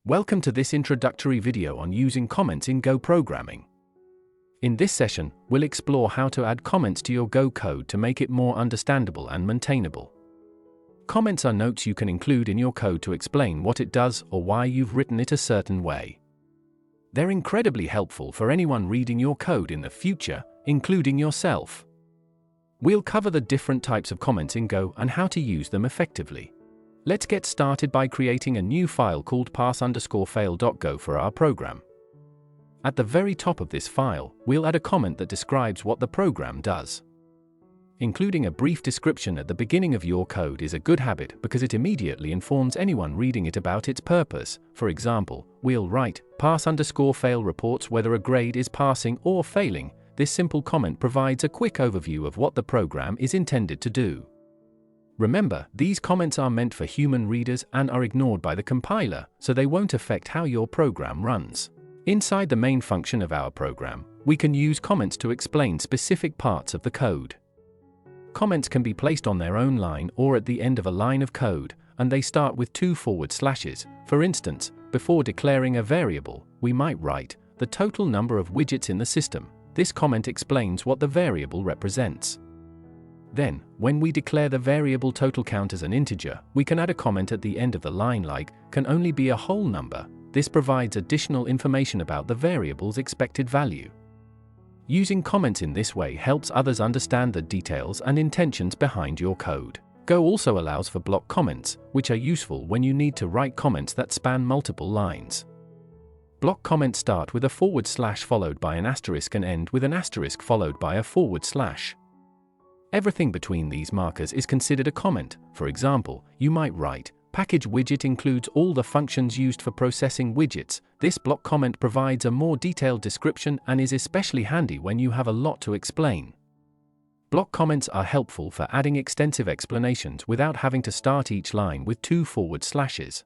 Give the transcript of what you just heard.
Welcome to this introductory video on using comments in Go programming. In this session, we'll explore how to add comments to your Go code to make it more understandable and maintainable. Comments are notes you can include in your code to explain what it does or why you've written it a certain way. They're incredibly helpful for anyone reading your code in the future, including yourself. We'll cover the different types of comments in Go and how to use them effectively. Let's get started by creating a new file called pass_fail.go for our program. At the very top of this file, we'll add a comment that describes what the program does. Including a brief description at the beginning of your code is a good habit because it immediately informs anyone reading it about its purpose. For example, we'll write, pass_fail reports whether a grade is passing or failing. This simple comment provides a quick overview of what the program is intended to do. Remember, these comments are meant for human readers and are ignored by the compiler, so they won't affect how your program runs. Inside the main function of our program, we can use comments to explain specific parts of the code. Comments can be placed on their own line or at the end of a line of code, and they start with 2 forward slashes. For instance, before declaring a variable, we might write, the total number of widgets in the system. This comment explains what the variable represents. Then, when we declare the variable total count as an integer, we can add a comment at the end of the line like, can only be a whole number. This provides additional information about the variable's expected value. Using comments in this way helps others understand the details and intentions behind your code. Go also allows for block comments, which are useful when you need to write comments that span multiple lines. Block comments start with a forward slash followed by an asterisk and end with an asterisk followed by a forward slash. Everything between these markers is considered a comment. For example, you might write, package widget includes all the functions used for processing widgets. This block comment provides a more detailed description and is especially handy when you have a lot to explain. Block comments are helpful for adding extensive explanations without having to start each line with 2 forward slashes.